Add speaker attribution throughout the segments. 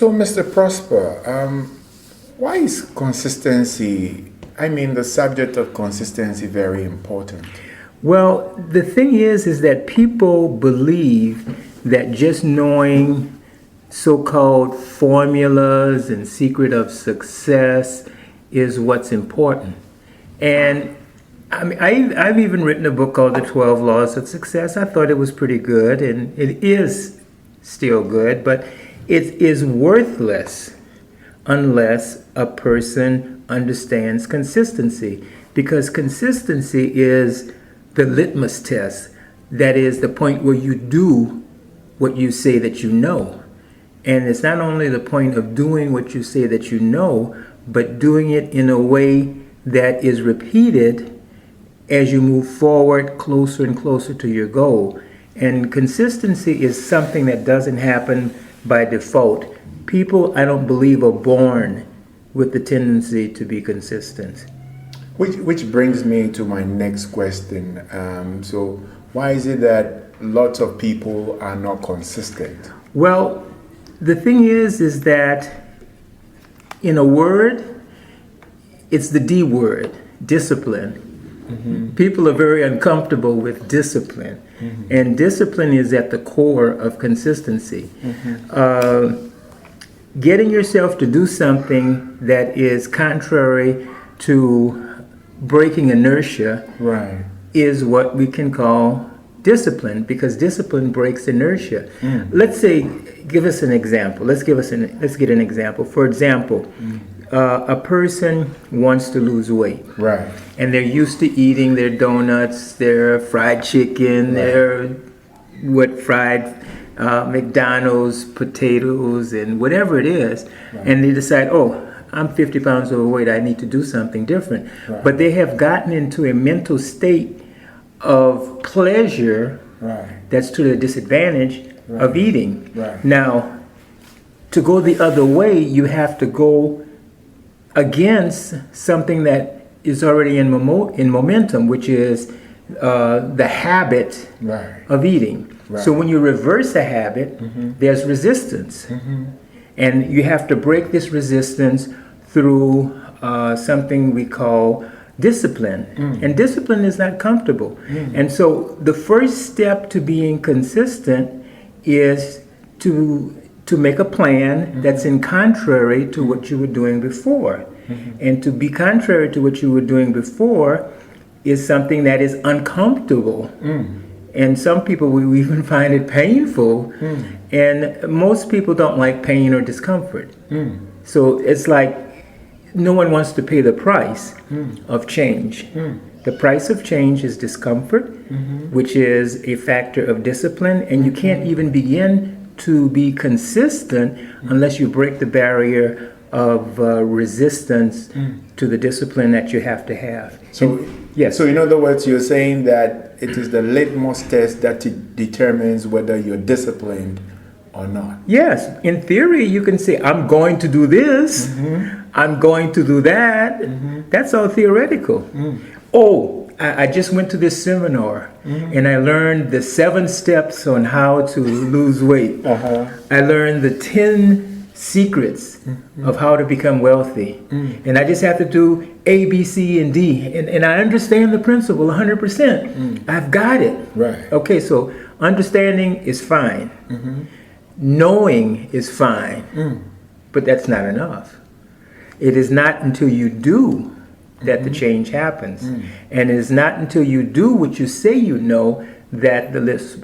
Speaker 1: So, Mr. Prosper, why is consistency, the subject of consistency, very important?
Speaker 2: Well, the thing is that people believe that just knowing so-called formulas and secret of success is what's important. And I've even written a book called The 12 Laws of Success. I thought it was pretty good, and it is still good, but it is worthless unless a person understands consistency, because consistency is the litmus test. That is the point where you do what you say that you know. And it's not only the point of doing what you say that you know, but doing it in a way that is repeated as you move forward closer and closer to your goal. And consistency is something that doesn't happen by default. People, I don't believe, are born with the tendency to be consistent.
Speaker 1: Which brings me to my next question. So why is it that lots of people are not consistent?
Speaker 2: Well, the thing is that in a word, it's the D word, discipline. Mm-hmm. People are very uncomfortable with discipline. Mm-hmm. And discipline is at the core of consistency. Mm-hmm. Getting yourself to do something that is contrary to breaking inertia, right, is what we can call discipline, because discipline breaks inertia. Let's say, give us an example. Let's get an example. For example, a person wants to lose weight,
Speaker 1: right,
Speaker 2: and they're used to eating their donuts, their fried chicken, right, their fried McDonald's potatoes and whatever it is, right, and they decide, oh, I'm 50 pounds overweight, I need to do something different. Right. But they have gotten into a mental state of pleasure, right, that's to the disadvantage, right, of eating. Right. Now, to go the other way, you have to go against something that is already in momentum, which is the habit, right, of eating. Right. So when you reverse a habit, mm-hmm, there's resistance. Mm-hmm. And you have to break this resistance through something we call discipline. And discipline is not comfortable. And so the first step to being consistent is to make a plan that's in contrary to what you were doing before. And to be contrary to what you were doing before is something that is uncomfortable. And some people will even find it painful. And most people don't like pain or discomfort. So it's like no one wants to pay the price of change. The price of change is discomfort, which is a factor of discipline. And you can't even begin to be consistent unless you break the barrier of resistance to the discipline that you have to have.
Speaker 1: Yes. So in other words, you're saying that it is the litmus test that determines whether you're disciplined or not.
Speaker 2: Yes. In theory, you can say, I'm going to do this. I'm going to do that. That's all theoretical. Oh, I just went to this seminar and I learned the 7 steps on how to lose weight. I learned the 10 secrets of how to become wealthy. And I just have to do A, B, C, and D. And I understand the principle 100%. I've got it.
Speaker 1: Right.
Speaker 2: Okay, so understanding is fine. Knowing is fine. But that's not enough. It is not until you do that the change happens. And it is not until you do what you say you know that the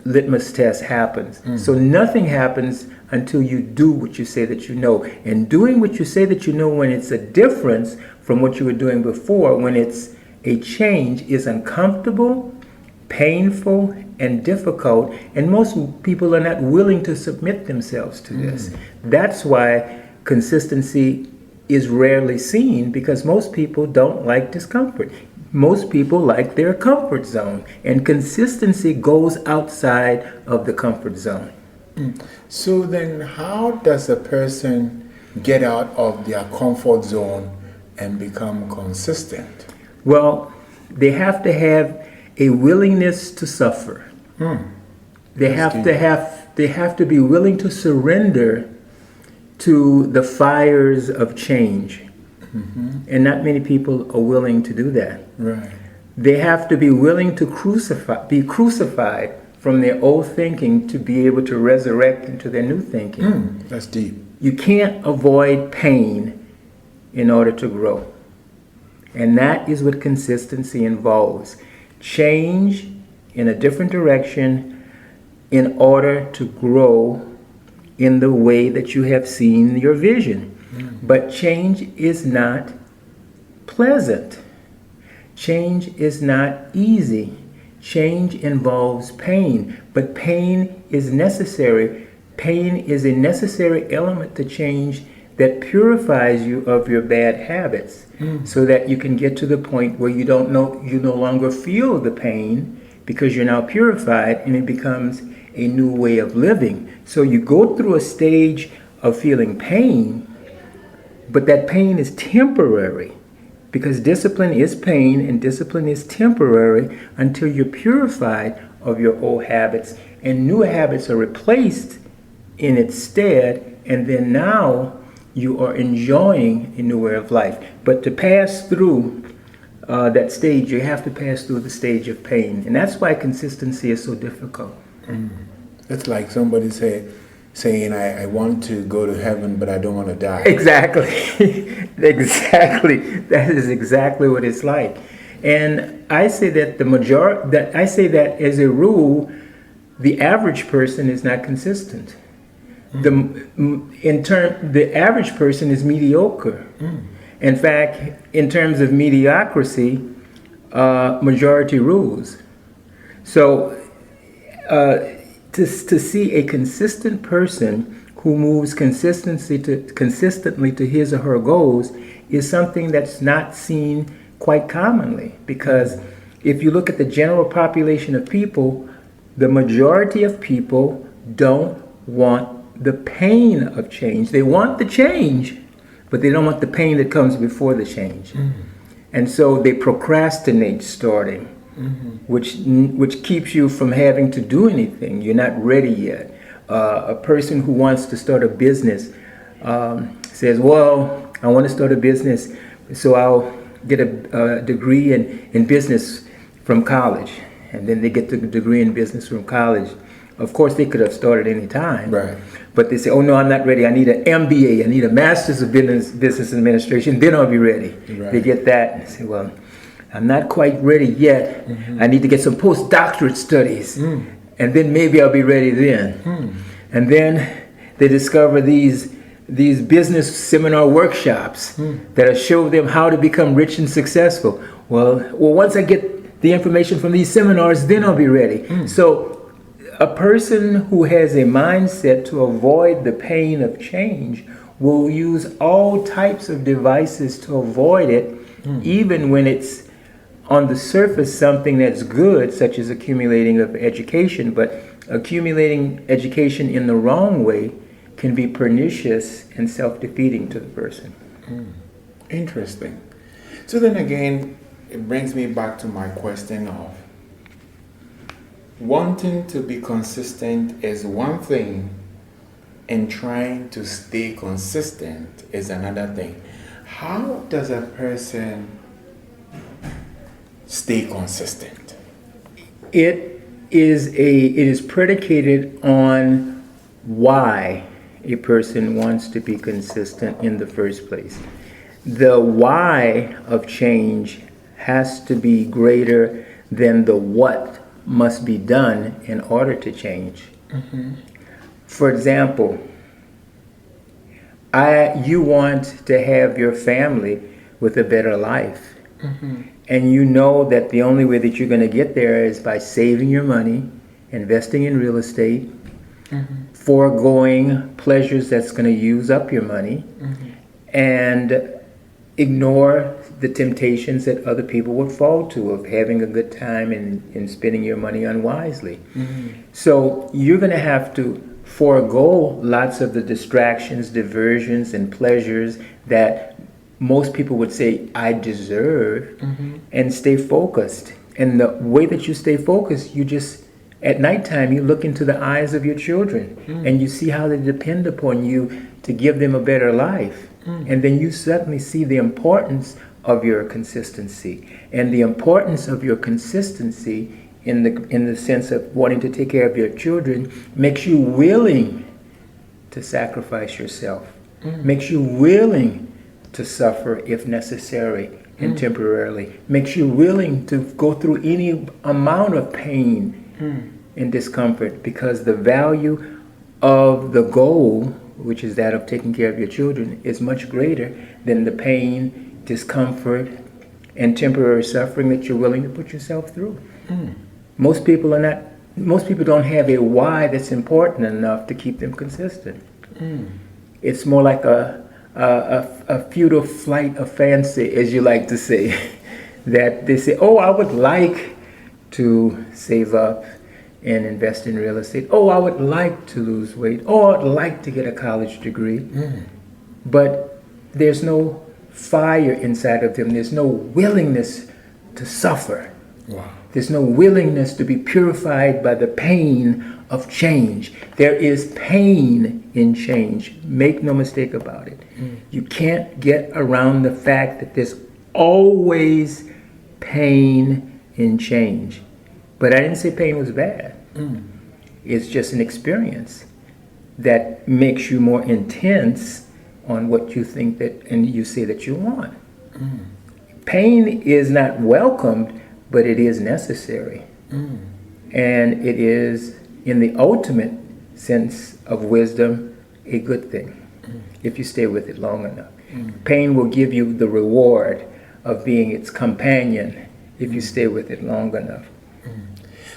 Speaker 2: litmus test happens. So nothing happens until you do what you say that you know. And doing what you say that you know, when it's a difference from what you were doing before, when it's a change, is uncomfortable, painful, and difficult. And most people are not willing to submit themselves to this. That's why consistency is rarely seen, because most people don't like discomfort. Most people like their comfort zone, and consistency goes outside of the comfort zone.
Speaker 1: So then how does a person get out of their comfort zone and become consistent?
Speaker 2: Well, they have to have a willingness to suffer. They have to be willing to surrender to the fires of change. And not many people are willing to do that.
Speaker 1: Right.
Speaker 2: They have to be willing to be crucified from their old thinking to be able to resurrect into their new thinking.
Speaker 1: That's deep.
Speaker 2: You can't avoid pain in order to grow. And that is what consistency involves. Change in a different direction in order to grow in the way that you have seen your vision. But change is not pleasant. Change is not easy. Change involves pain, but pain is necessary. Pain is a necessary element to change that purifies you of your bad habits, so that you can get to the point where you no longer feel the pain because you're now purified, and it becomes a new way of living. So you go through a stage of feeling pain, but that pain is temporary, because discipline is pain and discipline is temporary until you're purified of your old habits and new habits are replaced in its stead, and then now you are enjoying a new way of life. But to pass through that stage, you have to pass through the stage of pain, and that's why consistency is so difficult.
Speaker 1: It's like somebody saying, I want to go to heaven, but I don't want to die.
Speaker 2: Exactly. Exactly. That is exactly what it's like. And I say that as a rule, the average person is not consistent. The average person is mediocre. In fact, in terms of mediocrity, majority rules. So to see a consistent person who moves consistently to his or her goals is something that's not seen quite commonly, because if you look at the general population of people, the majority of people don't want the pain of change. They want the change, but they don't want the pain that comes before the change. And so they procrastinate starting, which keeps you from having to do anything. You're not ready yet. A person who wants to start a business says, well, I want to start a business, so I'll get a degree in business from college. And then they get the degree in business from college. Of course, they could have started any time.
Speaker 1: Right.
Speaker 2: But they say, oh, no, I'm not ready. I need an MBA. I need a Master's of Business Administration. Then I'll be ready.
Speaker 1: Right.
Speaker 2: They get that. And they say, well, I'm not quite ready yet. I need to get some postdoctorate studies. And then maybe I'll be ready then. And then they discover these business seminar workshops that'll show them how to become rich and successful. Well, once I get the information from these seminars, then I'll be ready. So a person who has a mindset to avoid the pain of change will use all types of devices to avoid it, even when it's on the surface something that's good, such as accumulating of education. But accumulating education in the wrong way can be pernicious and self-defeating to the person.
Speaker 1: Interesting. So then again, it brings me back to my question of wanting to be consistent is one thing, and trying to stay consistent is another thing. How does a person stay consistent?
Speaker 2: It is predicated on why a person wants to be consistent in the first place. The why of change has to be greater than the what must be done in order to change. For example, you want to have your family with a better life. And you know that the only way that you're going to get there is by saving your money, investing in real estate, foregoing pleasures that's going to use up your money, and ignore the temptations that other people would fall to of having a good time and spending your money unwisely. So you're going to have to forego lots of the distractions, diversions, and pleasures that most people would say, I deserve, and stay focused. And the way that you stay focused, you just, at nighttime, you look into the eyes of your children, and you see how they depend upon you to give them a better life. And then you suddenly see the importance of your consistency, and the importance of your consistency in the sense of wanting to take care of your children makes you willing to sacrifice yourself, makes you willing to suffer if necessary and temporarily, makes you willing to go through any amount of pain and discomfort, because the value of the goal, which is that of taking care of your children, is much greater than the pain, discomfort, and temporary suffering that you're willing to put yourself through. Most people don't have a why that's important enough to keep them consistent. It's more like a futile flight of fancy, as you like to say, that they say, oh, I would like to save up and invest in real estate. Oh, I would like to lose weight. Oh, I'd like to get a college degree. But there's no fire inside of them. There's no willingness to suffer.
Speaker 1: Wow.
Speaker 2: There's no willingness to be purified by the pain of change. There is pain in change. Make no mistake about it. You can't get around the fact that there's always pain in change. But I didn't say pain was bad. It's just an experience that makes you more intense on what you think that, and you say that you want. Pain is not welcomed, but it is necessary. And it is, in the ultimate sense of wisdom, a good thing if you stay with it long enough. Pain will give you the reward of being its companion if you stay with it long enough.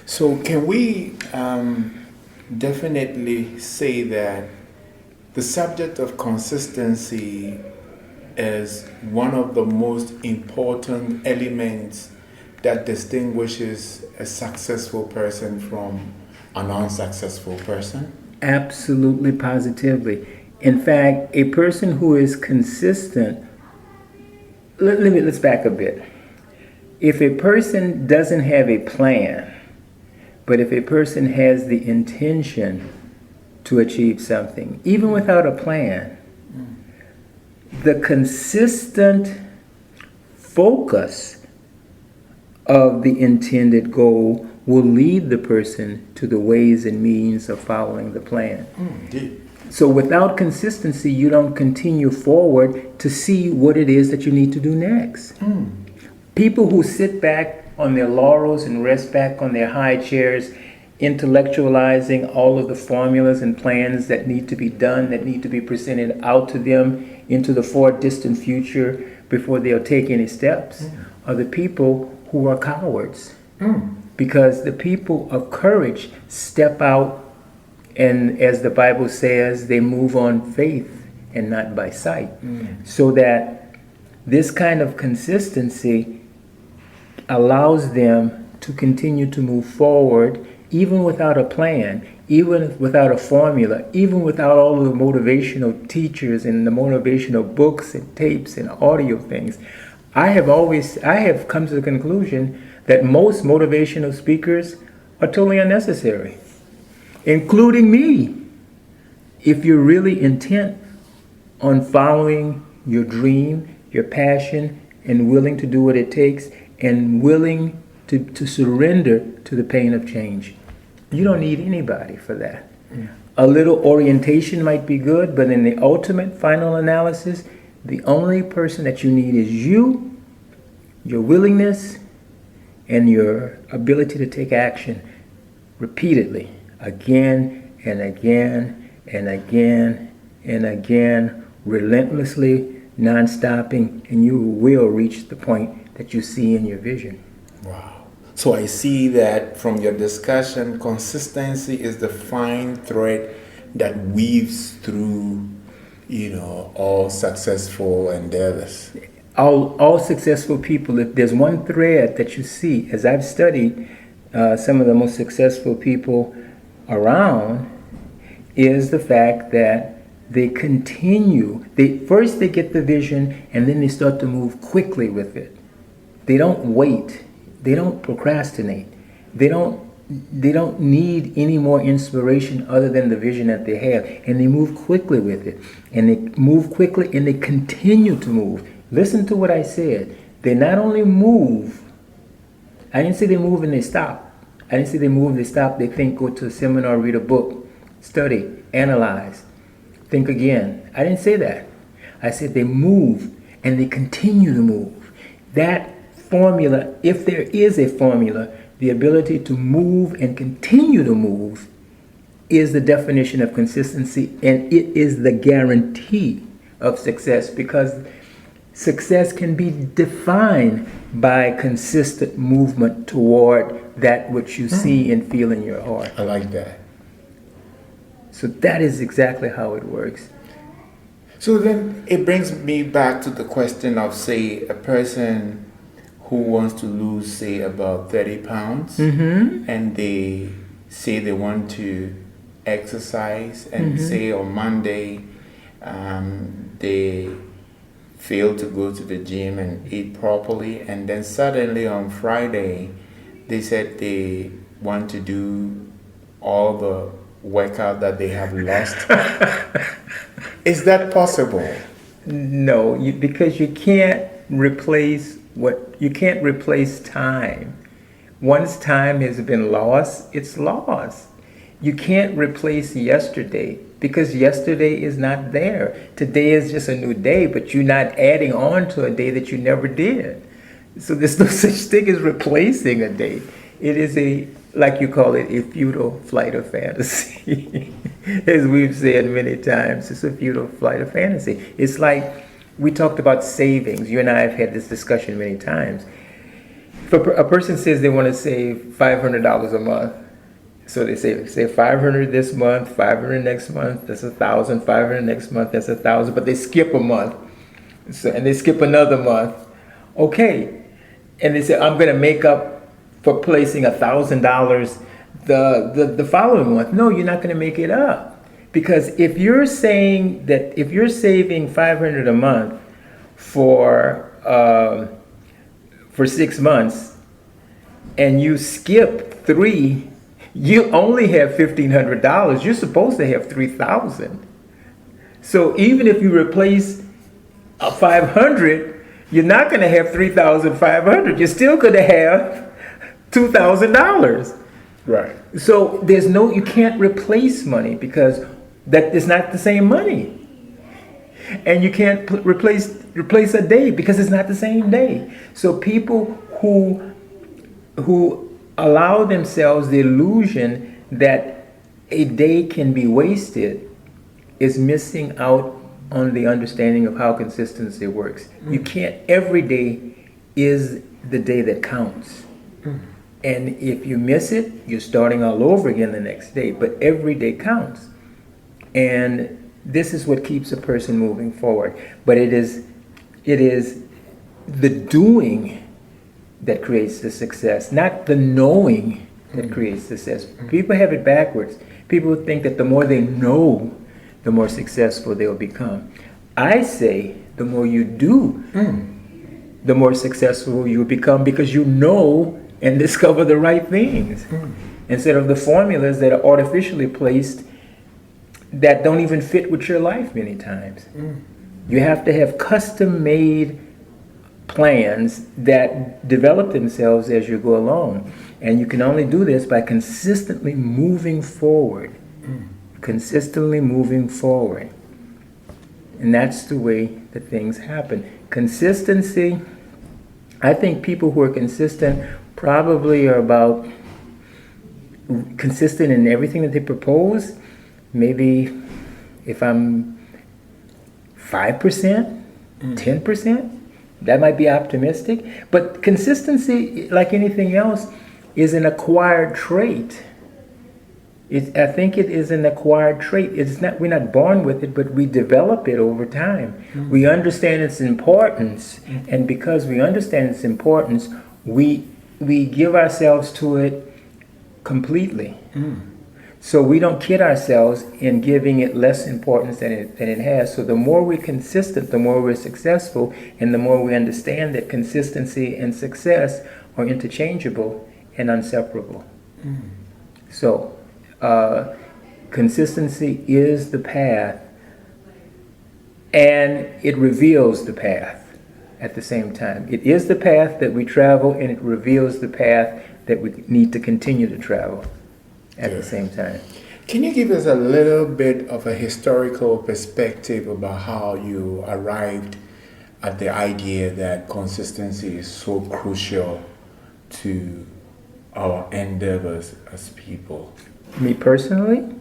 Speaker 1: So can we definitely say that the subject of consistency is one of the most important elements that distinguishes a successful person from an unsuccessful person?
Speaker 2: Absolutely, positively. In fact, a person who is consistent, let's back a bit. If a person doesn't have a plan, but if a person has the intention to achieve something, even without a plan, the consistent focus of the intended goal will lead the person to the ways and means of following the plan. So without consistency, you don't continue forward to see what it is that you need to do next. People who sit back on their laurels and rest back on their high chairs, intellectualizing all of the formulas and plans that need to be done, that need to be presented out to them into the far distant future before they'll take any steps, are the people who are cowards. Because the people of courage step out, and as the Bible says, they move on faith and not by sight. So that this kind of consistency allows them to continue to move forward even without a plan, even without a formula, even without all of the motivational teachers and the motivational books and tapes and audio things. I have come to the conclusion that most motivational speakers are totally unnecessary, including me. If you're really intent on following your dream, your passion, and willing to do what it takes, and willing to surrender to the pain of change, you don't need anybody for that. A little orientation might be good, but in the ultimate final analysis, the only person that you need is you, your willingness, and your ability to take action repeatedly, again and again and again and again, relentlessly, non-stopping, and you will reach the point that you see in your vision.
Speaker 1: Wow. So I see that from your discussion, consistency is the fine thread that weaves through, all successful endeavors.
Speaker 2: All successful people, if there's one thread that you see, as I've studied some of the most successful people around, is the fact that they continue. First they get the vision, and then they start to move quickly with it. They don't wait. They don't procrastinate. They don't they don't need any more inspiration other than the vision that they have, and they move quickly with it, and they move quickly and they continue to move. Listen to what I said. They not only move, I didn't say they move and they stop. I didn't say they move, they stop, they think, go to a seminar, read a book, study, analyze, think again. I didn't say that. I said they move and they continue to move. That formula, if there is a formula, the ability to move and continue to move is the definition of consistency, and it is the guarantee of success, because success can be defined by consistent movement toward that which you see and feel in your heart.
Speaker 1: I like that.
Speaker 2: So that is exactly how it works.
Speaker 1: So then it brings me back to the question of, say, a person who wants to lose, say, about 30 pounds, and they say they want to exercise, and say on Monday they fail to go to the gym and eat properly, and then suddenly on Friday they said they want to do all the workout that they have lost. Is that possible?
Speaker 2: No, because you can't replace time. Once time has been lost, it's lost. You can't replace yesterday, because yesterday is not there. Today is just a new day, but you're not adding on to a day that you never did. So there's no such thing as replacing a day. It is like you call it, a futile flight of fantasy. As we've said many times, it's a futile flight of fantasy. It's like we talked about savings. You and I have had this discussion many times. If a person says they want to save $500 a month, so they say 500 this month, 500 next month, that's 1,000, 500 next month, that's 1,000, but they skip a month, and they skip another month. Okay, and they say, I'm going to make up for placing $1,000 the following month. No, you're not going to make it up, because if you're saying that if you're saving $500 a month for 6 months and you skip 3, you only have $1,500. You're supposed to have $3,000. So even if you replace 500, you're not going to have $3,500. You're still going to have $2,000.
Speaker 1: Right.
Speaker 2: So you can't replace money, because that is not the same money. And you can't replace a day, because it's not the same day. So people who allow themselves the illusion that a day can be wasted is missing out on the understanding of how consistency works. You can't, every day is the day that counts. And if you miss it, you're starting all over again the next day. But every day counts. And this is what keeps a person moving forward. But it is the doing that creates the success, not the knowing that creates success. People have it backwards. People think that the more they know, the more successful they'll become. I say the more you do, the more successful you become, because you know and discover the right things, instead of the formulas that are artificially placed that don't even fit with your life many times. You have to have custom-made plans that develop themselves as you go along. And you can only do this by consistently moving forward. Consistently moving forward. And that's the way that things happen. Consistency, I think people who are consistent probably are about consistent in everything that they propose. Maybe if I'm 5%, 10%, that might be optimistic. But consistency, like anything else, is an acquired trait. I think it is an acquired trait. We're not born with it, but we develop it over time. We understand its importance, and because we understand its importance, we give ourselves to it completely. So we don't kid ourselves in giving it less importance than it has. So the more we're consistent, the more we're successful, and the more we understand that consistency and success are interchangeable and inseparable. So, consistency is the path, and it reveals the path at the same time. It is the path that we travel, and it reveals the path that we need to continue to travel at the same time.
Speaker 1: Can you give us a little bit of a historical perspective about how you arrived at the idea that consistency is so crucial to our endeavors as people?
Speaker 2: Me personally?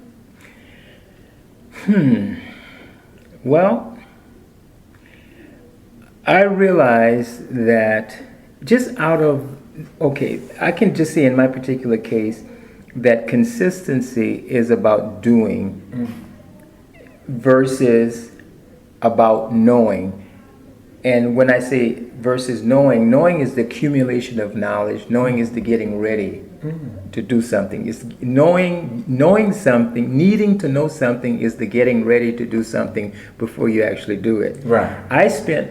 Speaker 2: Well, I realized that I can just say in my particular case that consistency is about doing versus about knowing. And when I say versus knowing is the accumulation of knowledge. Knowing is the getting ready to do something. It's knowing something, needing to know something is the getting ready to do something before you actually do it.
Speaker 1: Right.
Speaker 2: I spent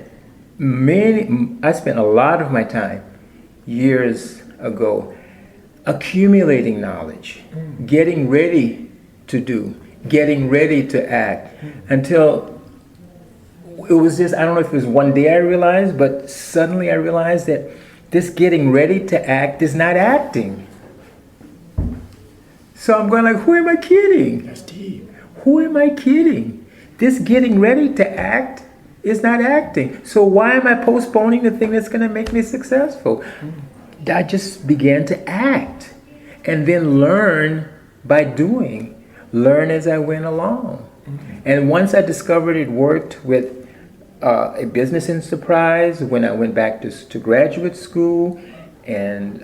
Speaker 2: a lot of my time years ago accumulating knowledge, getting ready to do, getting ready to act, until it was just, I don't know if it was one day I realized, but suddenly I realized that this getting ready to act is not acting. So I'm going like, who am I kidding?
Speaker 1: That's deep.
Speaker 2: Who am I kidding? This getting ready to act is not acting. So why am I postponing the thing that's going to make me successful? I just began to act and then learn by doing. Learn as I went along. And once I discovered it worked with a business enterprise, when I went back to graduate school, and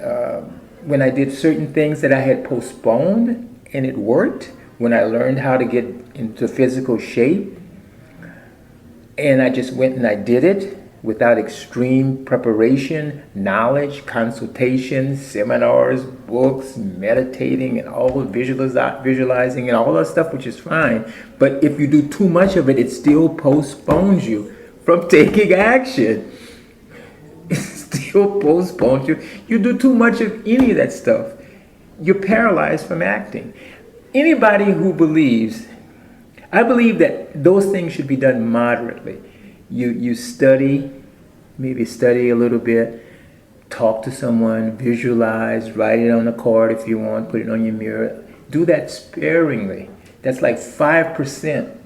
Speaker 2: when I did certain things that I had postponed and it worked, when I learned how to get into physical shape, and I just went and I did it without extreme preparation, knowledge, consultation, seminars, books, meditating, and all the visualizing and all that stuff, which is fine. But if you do too much of it, it still postpones you from taking action. It still postpones you. You do too much of any of that stuff, you're paralyzed from acting. Anybody who believes, I believe that those things should be done moderately. You study, maybe study a little bit, talk to someone, visualize, write it on a card if you want, put it on your mirror. Do that sparingly. That's like 5%.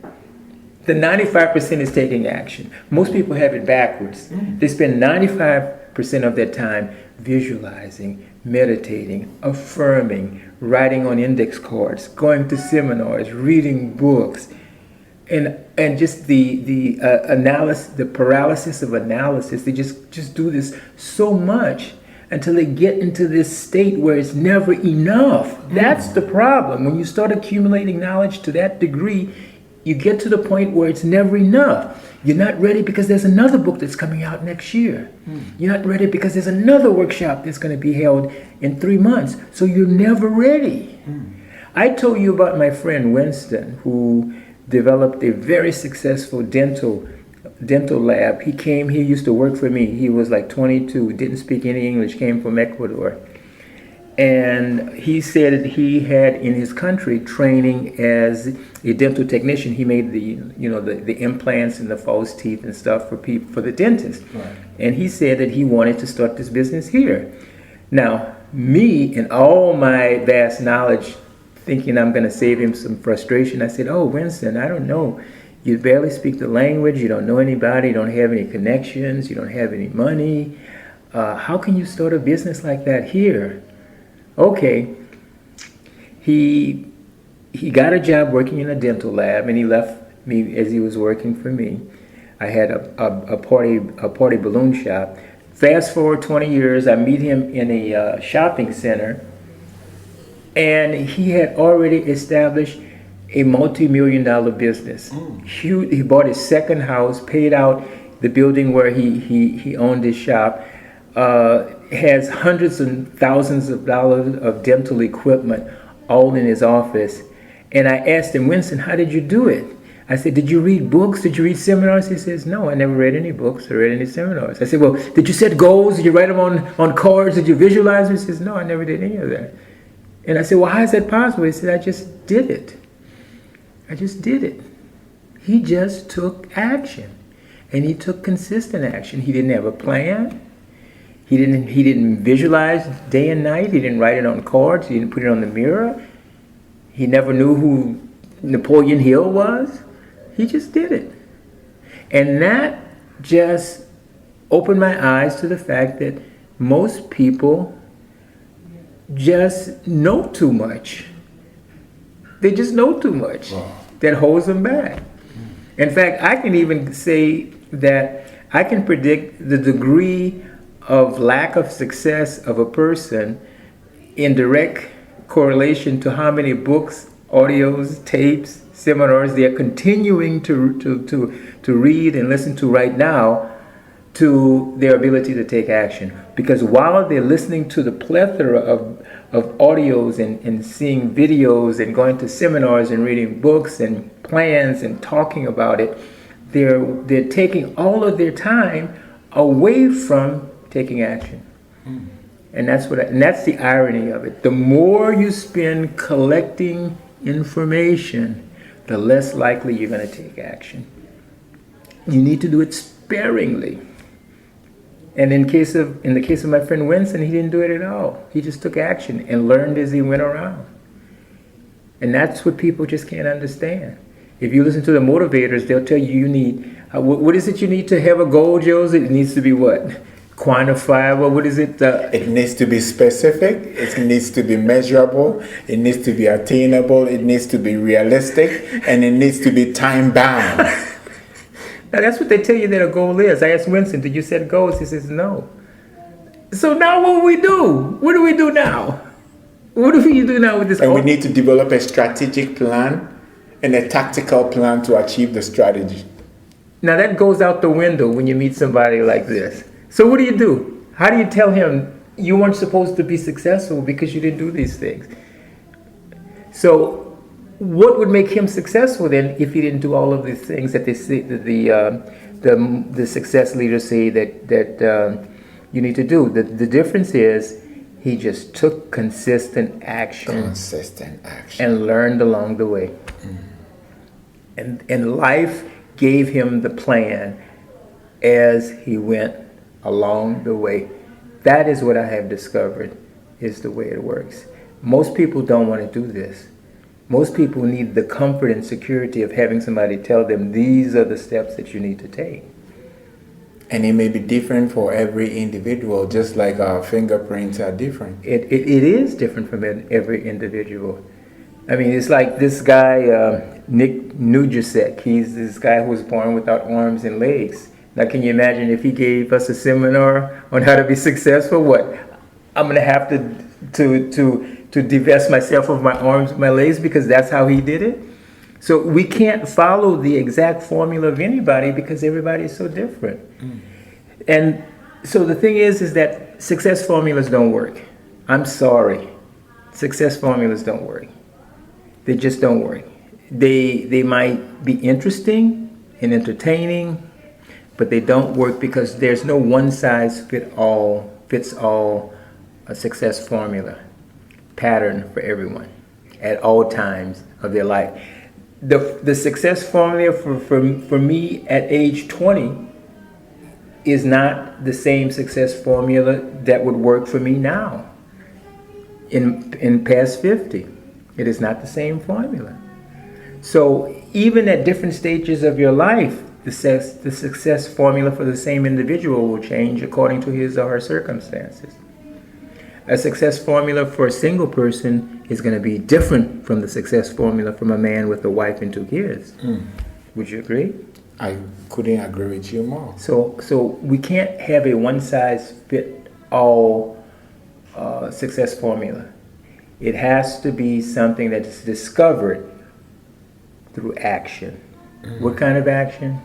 Speaker 2: The 95% is taking action. Most people have it backwards. They spend 95% of their time visualizing, meditating, affirming, writing on index cards, going to seminars, reading books, and just the analysis, the paralysis of analysis. They just do this so much until they get into this state where it's never enough. That's the problem. When you start accumulating knowledge to that degree, you get to the point where it's never enough. You're not ready because there's another book that's coming out next year. You're not ready because there's another workshop that's going to be held in 3 months. So you're never ready. I told you about my friend Winston, who developed a very successful dental lab. He used to work for me. He was like 22, didn't speak any English, came from Ecuador. And he said that he had in his country training as a dental technician. He made the implants and the false teeth and stuff for the dentist. Right. And he said that he wanted to start this business here. Now, me and all my vast knowledge, thinking I'm going to save him some frustration, I said, "Oh, Winston, I don't know. You barely speak the language. You don't know anybody. You don't have any connections. You don't have any money. How can you start a business like that here?" Okay, he got a job working in a dental lab, and he left me as he was working for me. I had a party balloon shop. Fast forward 20 years, I meet him in a shopping center, and he had already established a multi-million-dollar business. Huge. He bought his second house, paid out the building where he owned his shop. Has hundreds and thousands of dollars of dental equipment all in his office. And I asked him, "Winston, how did you do it?" I said, "Did you read books? Did you read seminars?" He says, "No, I never read any books or read any seminars." I said, "Well, did you set goals? Did you write them on cards? Did you visualize them?" He says, "No, I never did any of that." And I said, well, how is that possible? He said, I just did it. I just did it. He just took action. And he took consistent action. He didn't have a plan. He didn't visualize day and night. He didn't write it on cards. He didn't put it on the mirror. He never knew who Napoleon Hill was. He just did it. And that just opened my eyes to the fact that most people just know too much. They just know too much. Wow. That holds them back. In fact, I can even say that I can predict the degree of lack of success of a person in direct correlation to how many books, audios, tapes, seminars they're continuing to read and listen to right now, to their ability to take action. Because while they're listening to the plethora of audios and seeing videos and going to seminars and reading books and plans and talking about it, they're taking all of their time away from taking action. And that's the irony of it. The more you spend collecting information, the less likely you're going to take action. You need to do it sparingly. And in the case of my friend Winston, he didn't do it at all. He just took action and learned as he went around. And that's what people just can't understand. If you listen to the motivators, they'll tell you need, what is it you need to have a goal, Joseph? It needs to be what? Quantifiable. What is it?
Speaker 1: It needs to be specific. It needs to be measurable. It needs to be attainable. It needs to be realistic. And it needs to be time bound.
Speaker 2: Now that's what they tell you that a goal is. I asked Winston, did you set goals? He says no. So now what do we do? What do we do now? What do we do now with this?
Speaker 1: And we need to develop a strategic plan and a tactical plan to achieve the strategy.
Speaker 2: Now that goes out the window when you meet somebody like this. So what do? How do you tell him you weren't supposed to be successful because you didn't do these things? So what would make him successful then if he didn't do all of these things that they say, the success leaders say that you need to do? The difference is he just took consistent action and learned along the way. And life gave him the plan as he went along the way. That is what I have discovered is the way it works. Most people don't want to do this. Most people need the comfort and security of having somebody tell them these are the steps that you need to take.
Speaker 1: And it may be different for every individual, just like our fingerprints are different.
Speaker 2: It is different from every individual. I mean, it's like this guy, Nick Nujasek. He's this guy who was born without arms and legs. Now, can you imagine if he gave us a seminar on how to be successful? What? I'm going to have to divest myself of my arms, my legs, because that's how he did it. So we can't follow the exact formula of anybody because everybody is so different. And so the thing is that success formulas don't work. I'm sorry. Success formulas don't work. They just don't work. They might be interesting and entertaining, but they don't work because there's no one size fits all a success formula pattern for everyone at all times of their life. The success formula for me at age 20 is not the same success formula that would work for me now in past 50. It is not the same formula. So even at different stages of your life, the success formula for the same individual will change according to his or her circumstances. A success formula for a single person is going to be different from the success formula from a man with a wife and 2 kids. Would you agree?
Speaker 1: I couldn't agree with you more.
Speaker 2: So we can't have a one-size-fit-all success formula. It has to be something that is discovered through action. What kind of action?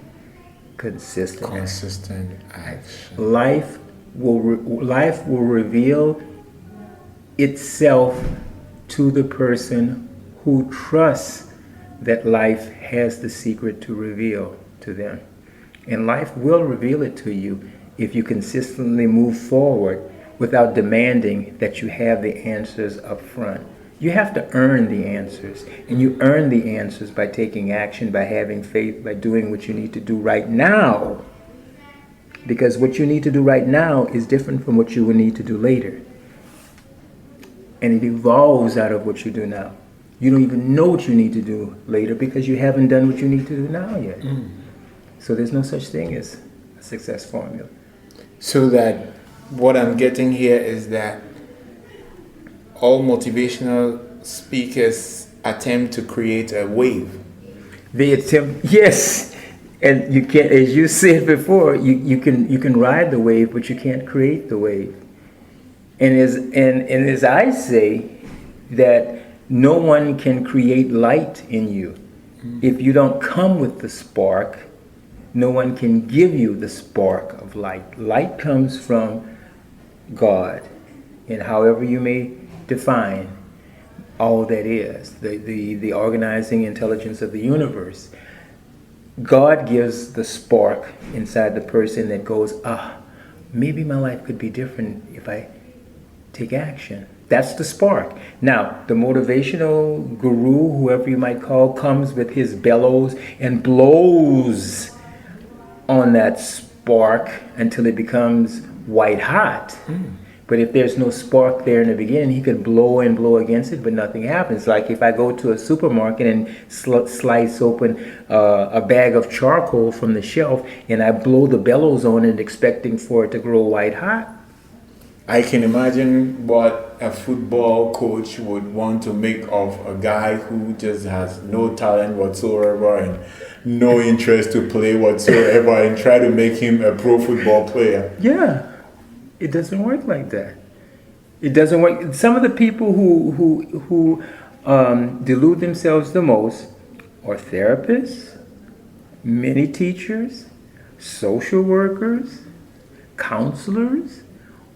Speaker 2: Consistent action. Life will reveal itself to the person who trusts that life has the secret to reveal to them. And life will reveal it to you if you consistently move forward without demanding that you have the answers up front. You have to earn the answers. And you earn the answers by taking action, by having faith, by doing what you need to do right now. Because what you need to do right now is different from what you will need to do later. And it evolves out of what you do now. You don't even know what you need to do later because you haven't done what you need to do now yet. So there's no such thing as a success formula.
Speaker 1: So that what I'm getting here is that all motivational speakers attempt to create a wave.
Speaker 2: They attempt, yes, and you can, as you said before, you can ride the wave, but you can't create the wave. And as I say, that no one can create light in you. If you don't come with the spark, no one can give you the spark of light. Light comes from God, and however you may define all that is, the organizing intelligence of the universe. God gives the spark inside the person that goes, maybe my life could be different if I take action. That's the spark. Now, the motivational guru, whoever you might call, comes with his bellows and blows on that spark until it becomes white hot. But if there's no spark there in the beginning, he could blow and blow against it, but nothing happens. Like if I go to a supermarket and slice open a bag of charcoal from the shelf and I blow the bellows on it expecting for it to grow white hot.
Speaker 1: I can imagine what a football coach would want to make of a guy who just has no talent whatsoever and no interest to play whatsoever and try to make him a pro football player.
Speaker 2: Yeah. It doesn't work like that. It doesn't work. Some of the people who delude themselves the most are therapists, many teachers, social workers, counselors,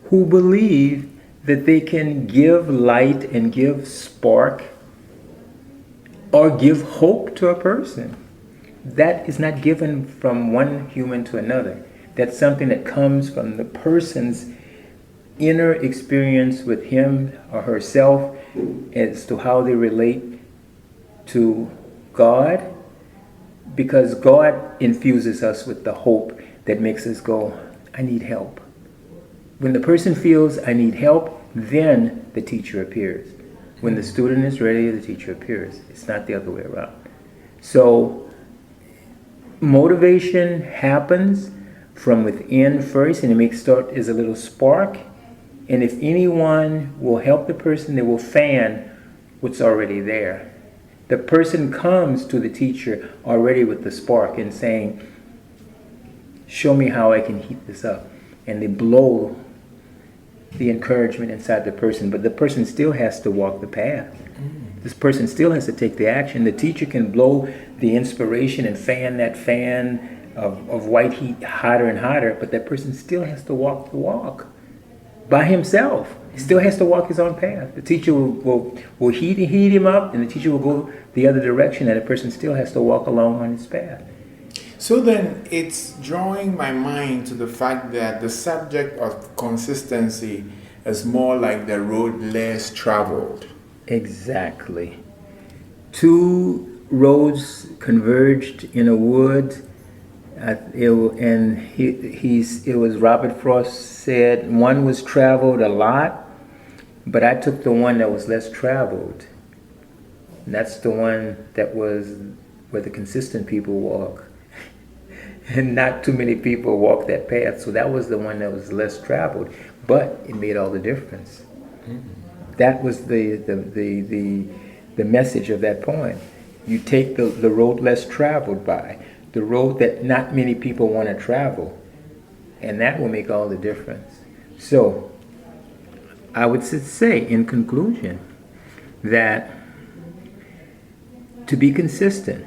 Speaker 2: who believe that they can give light and give spark or give hope to a person. That is not given from one human to another. That's something that comes from the person's inner experience with him or herself as to how they relate to God, because God infuses us with the hope that makes us go, I need help. When the person feels I need help, then the teacher appears. When the student is ready, the teacher appears. It's not the other way around. So motivation happens from within first, and it may start as a little spark. And if anyone will help the person, they will fan what's already there. The person comes to the teacher already with the spark and saying, show me how I can heat this up. And they blow the encouragement inside the person, but the person still has to walk the path. This person still has to take the action. The teacher can blow the inspiration and fan that fan of white heat hotter and hotter, but that person still has to walk the walk by himself. He still has to walk his own path. The teacher will heat him up, and the teacher will go the other direction, and the person still has to walk along on his path.
Speaker 1: So then it's drawing my mind to the fact that the subject of consistency is more like the road less traveled.
Speaker 2: Exactly. Two roads converged in a wood. It was Robert Frost said, one was traveled a lot, but I took the one that was less traveled. And that's the one that was where the consistent people walk. And not too many people walk that path, so that was the one that was less traveled, but it made all the difference. That was the message of that poem. You take the road less traveled by, the road that not many people want to travel, and that will make all the difference. So I would say in conclusion that to be consistent,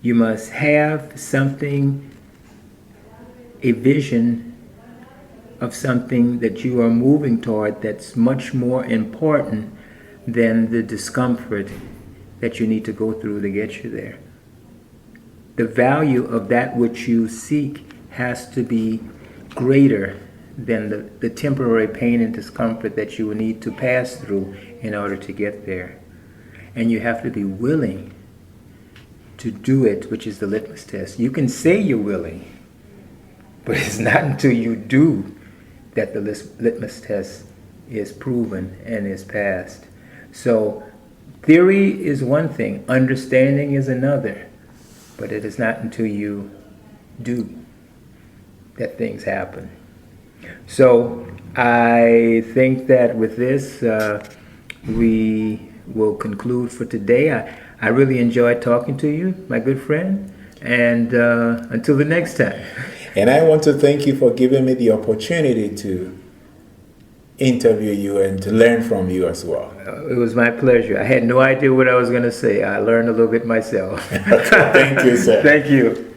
Speaker 2: you must have something, a vision of something that you are moving toward that's much more important than the discomfort that you need to go through to get you there. The value of that which you seek has to be greater than the temporary pain and discomfort that you will need to pass through in order to get there. And you have to be willing to do it, which is the litmus test. You can say you're willing, but it's not until you do that the litmus test is proven and is passed. So theory is one thing, understanding is another, but it is not until you do that things happen. So I think that with this, we will conclude for today. I really enjoyed talking to you, my good friend, and until the next time.
Speaker 1: And I want to thank you for giving me the opportunity to interview you and to learn from you as well.
Speaker 2: It was my pleasure. I had no idea what I was going to say. I learned a little bit myself.
Speaker 1: Thank you, sir.
Speaker 2: Thank you.